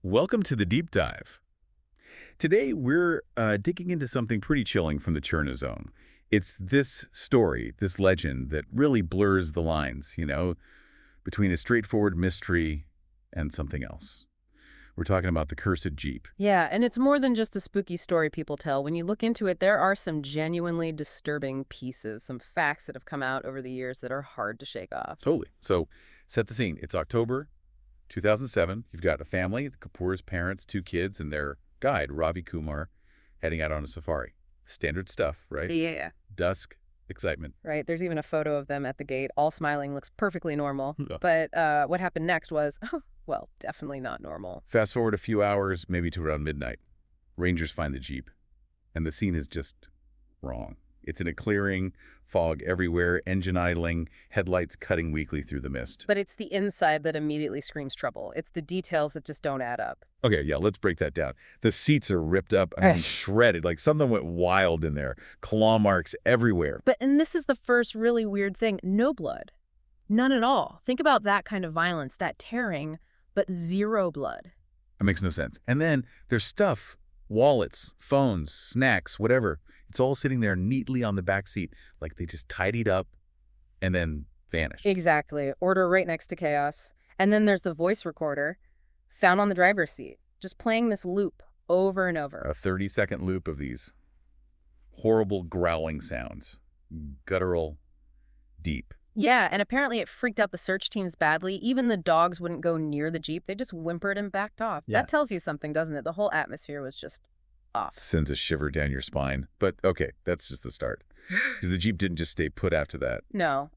Welcome to the Deep Dive. Today, we're digging into something pretty chilling from the Jhirna zone. It's this story, this legend that really blurs the lines, between a straightforward mystery and something else. We're talking about the cursed Jeep. Yeah, and it's more than just a spooky story people tell. When you look into it, there are some genuinely disturbing pieces, some facts that have come out over the years that are hard to shake off. Totally. So, set the scene. It's October 2007. You've got a family, the Kapoor's parents, two kids, and their guide, Ravi Kumar, heading out on a safari. Standard stuff, right? Yeah. Dusk, excitement. Right, there's even a photo of them at the gate, all smiling, looks perfectly normal. Yeah. But what happened next was, well, definitely not normal. Fast forward a few hours, maybe to around midnight. Rangers find the Jeep, and the scene is just wrong. It's in a clearing, fog everywhere, engine idling, headlights cutting weakly through the mist. But it's the inside that immediately screams trouble. It's the details that just don't add up. Okay, yeah, let's break that down. The seats are ripped up, shredded, like something went wild in there. Claw marks everywhere. And this is the first really weird thing. No blood. None at all. Think about that kind of violence, that tearing, but zero blood. It makes no sense. And then there's stuff, wallets, phones, snacks, whatever. It's all sitting there neatly on the back seat, like they just tidied up and then vanished. Exactly. Order right next to chaos. And then there's the voice recorder, found on the driver's seat, just playing this loop over and over. A 30-second loop of these horrible growling sounds. Guttural, deep. Yeah, and apparently it freaked out the search teams badly. Even the dogs wouldn't go near the Jeep. They just whimpered and backed off. Yeah. That tells you something, doesn't it? The whole atmosphere was just off. Sends a shiver down your spine. But okay, that's just the start. Because the Jeep didn't just stay put after that. No,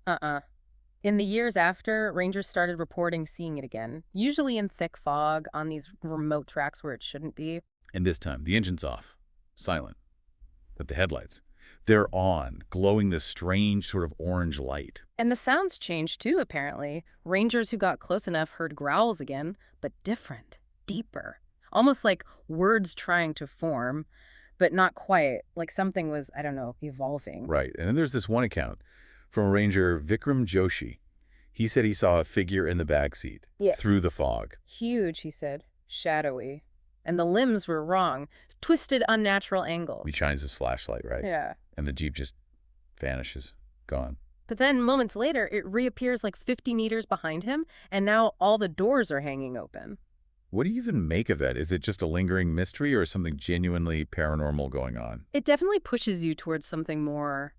In the years after, rangers started reporting seeing it again, usually in thick fog on these remote tracks where it shouldn't be. And this time, the engine's off. Silent. But the headlights, they're on, glowing this strange sort of orange light. And the sounds changed too, apparently. Rangers who got close enough heard growls again, but different, deeper. Almost like words trying to form, but not quite. Like something was, I don't know, evolving. Right. And then there's this one account from Ranger Vikram Joshi. He said he saw a figure in the backseat through the fog. Huge, he said. Shadowy. And the limbs were wrong. Twisted, unnatural angles. He shines his flashlight, right? Yeah. And the Jeep just vanishes. Gone. But then moments later, it reappears like 50 meters behind him, and now all the doors are hanging open. What do you even make of that? Is it just a lingering mystery or something genuinely paranormal going on? It definitely pushes you towards something more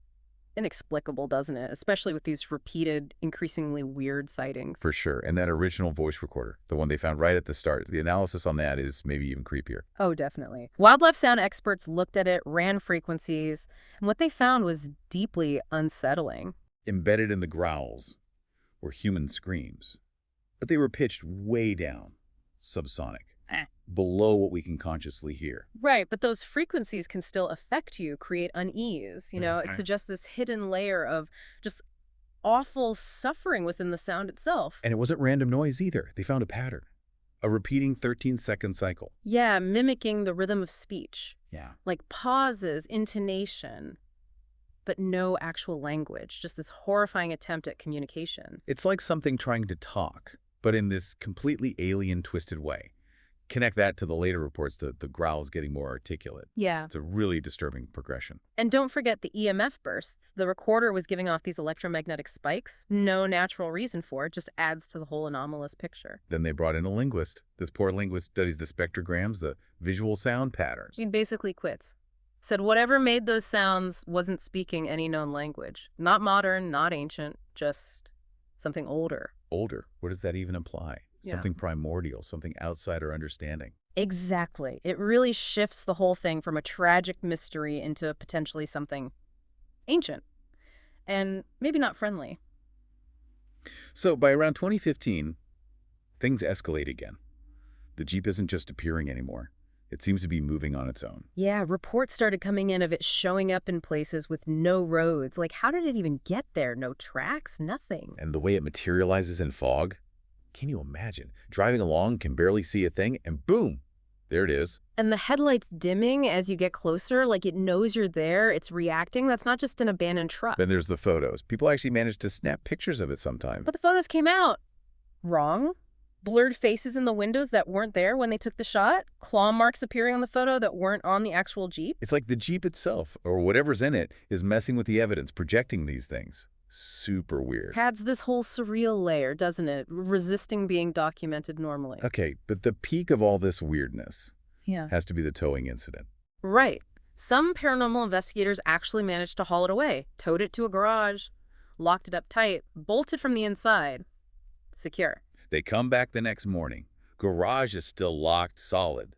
inexplicable, doesn't it? Especially with these repeated, increasingly weird sightings. For sure. And that original voice recorder, the one they found right at the start, the analysis on that is maybe even creepier. Oh, definitely. Wildlife sound experts looked at it, ran frequencies, and what they found was deeply unsettling. Embedded in the growls were human screams, but they were pitched way down, subsonic, below what we can consciously hear. Right, but those frequencies can still affect you, create unease. It suggests this hidden layer of just awful suffering within the sound itself. And it wasn't random noise either. They found a pattern, a repeating 13-second cycle. Yeah, mimicking the rhythm of speech. Yeah. Like pauses, intonation, but no actual language, just this horrifying attempt at communication. It's like something trying to talk, but in this completely alien, twisted way. Connect that to the later reports, the growls getting more articulate. Yeah. It's a really disturbing progression. And don't forget the EMF bursts. The recorder was giving off these electromagnetic spikes. No natural reason for it, just adds to the whole anomalous picture. Then they brought in a linguist. This poor linguist studies the spectrograms, the visual sound patterns. He basically quits. Said whatever made those sounds wasn't speaking any known language. Not modern, not ancient, just something older. Older? What does that even imply? Yeah. Something primordial, something outside our understanding. Exactly. It really shifts the whole thing from a tragic mystery into potentially something ancient and maybe not friendly. So by around 2015, things escalate again. The Jeep isn't just appearing anymore. It seems to be moving on its own. Yeah, reports started coming in of it showing up in places with no roads. Like, how did it even get there? No tracks? Nothing. And the way it materializes in fog, can you imagine? Driving along, can barely see a thing, and boom, there it is. And the headlights dimming as you get closer, like it knows you're there, it's reacting. That's not just an abandoned truck. Then there's the photos. People actually manage to snap pictures of it sometimes. But the photos came out wrong. Blurred faces in the windows that weren't there when they took the shot? Claw marks appearing on the photo that weren't on the actual Jeep? It's like the Jeep itself, or whatever's in it, is messing with the evidence, projecting these things. Super weird. Adds this whole surreal layer, doesn't it? Resisting being documented normally. Okay, but the peak of all this weirdness Yeah. has to be the towing incident. Right. Some paranormal investigators actually managed to haul it away, towed it to a garage, locked it up tight, bolted from the inside. Secure. They come back the next morning. Garage is still locked solid,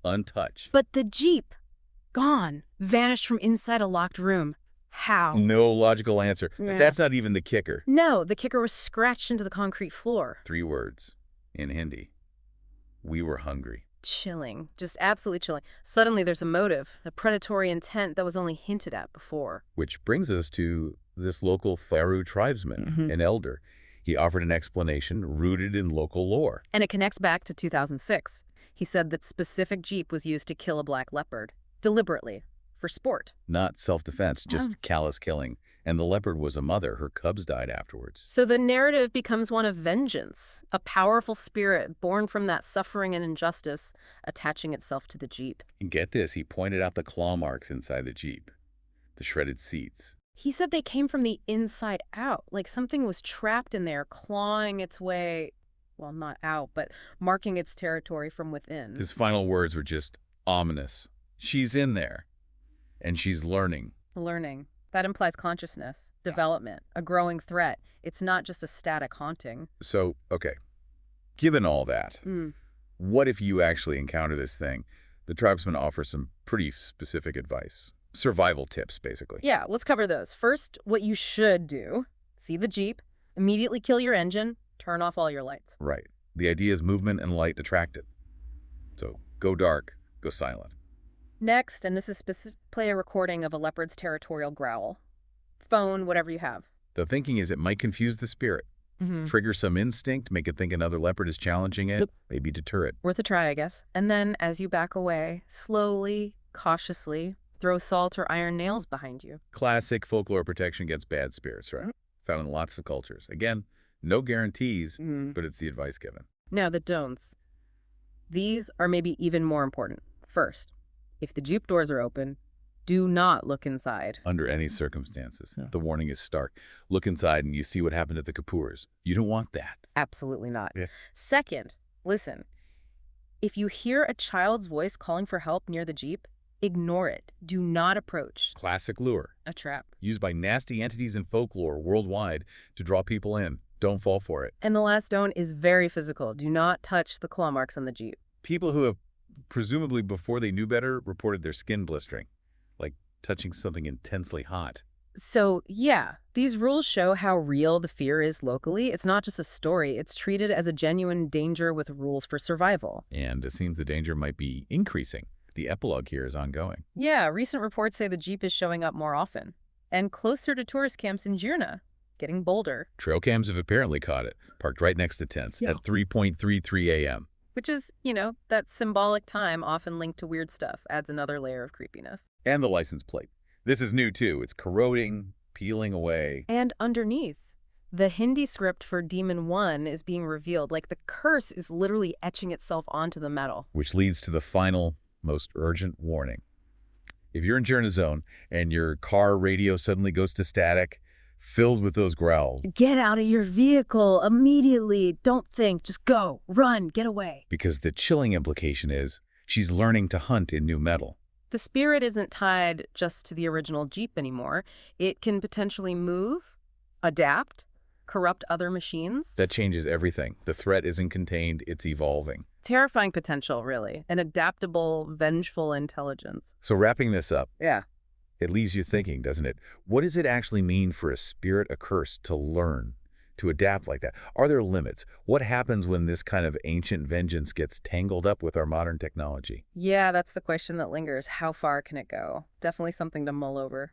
untouched. But the Jeep, gone, vanished from inside a locked room. How? No logical answer. Yeah. That's not even the kicker. No, the kicker was scratched into the concrete floor. 3 words in Hindi. We were hungry. Chilling. Just absolutely chilling. Suddenly there's a motive, a predatory intent that was only hinted at before. Which brings us to this local Tharu tribesman, an elder. He offered an explanation rooted in local lore. And it connects back to 2006. He said that specific Jeep was used to kill a black leopard, deliberately, for sport. Not self-defense, just callous killing. And the leopard was a mother. Her cubs died afterwards. So the narrative becomes one of vengeance, a powerful spirit born from that suffering and injustice attaching itself to the Jeep. And get this, he pointed out the claw marks inside the Jeep, the shredded seats. He said they came from the inside out, like something was trapped in there, clawing its way, well, not out, but marking its territory from within. His final words were just ominous. She's in there, and she's learning. Learning. That implies consciousness, development, a growing threat. It's not just a static haunting. So, okay, given all that, what if you actually encounter this thing? The tribesman offers some pretty specific advice. Survival tips, basically. Yeah, let's cover those. First, what you should do. See the Jeep, immediately kill your engine, turn off all your lights. Right. The idea is movement and light attract it. So go dark, go silent. Next, and this is play a recording of a leopard's territorial growl. Phone, whatever you have. The thinking is it might confuse the spirit, trigger some instinct, make it think another leopard is challenging it, maybe deter it. Worth a try, I guess. And then, as you back away, slowly, cautiously, throw salt or iron nails behind you. Classic folklore protection against bad spirits, right? Found in lots of cultures. Again, no guarantees, but it's the advice given. Now, the don'ts. These are maybe even more important. First, if the Jeep doors are open, do not look inside. Under any circumstances. The warning is stark. Look inside and you see what happened at the Kapoors. You don't want that. Absolutely not. Yeah. Second, listen. If you hear a child's voice calling for help near the Jeep, ignore it. Do not approach. Classic lure. A trap. Used by nasty entities in folklore worldwide to draw people in. Don't fall for it. And the last don't is very physical. Do not touch the claw marks on the Jeep. People who have, presumably before they knew better, reported their skin blistering, like touching something intensely hot. So, yeah, these rules show how real the fear is locally. It's not just a story. It's treated as a genuine danger with rules for survival. And it seems the danger might be increasing. The epilogue here is ongoing. Yeah, recent reports say the Jeep is showing up more often. And closer to tourist camps in Jhirna, getting bolder. Trail cams have apparently caught it, parked right next to tents at 3:33 a.m. Which is, you know, that symbolic time often linked to weird stuff adds another layer of creepiness. And the license plate. This is new, too. It's corroding, peeling away. And underneath, the Hindi script for Demon 1 is being revealed. Like the curse is literally etching itself onto the metal. Which leads to the final, most urgent warning. If you're in Jhirna Zone and your car radio suddenly goes to static, filled with those growls. Get out of your vehicle immediately. Don't think. Just go. Run. Get away. Because the chilling implication is she's learning to hunt in new metal. The spirit isn't tied just to the original Jeep anymore. It can potentially move, adapt, corrupt other machines. That changes everything. The threat isn't contained, it's evolving. Terrifying potential, really. An adaptable, vengeful intelligence. So wrapping this up, Yeah. it leaves you thinking, doesn't it? What does it actually mean for a spirit accursed to learn, to adapt like that? Are there limits? What happens when this kind of ancient vengeance gets tangled up with our modern technology? Yeah, that's the question that lingers. How far can it go? Definitely something to mull over.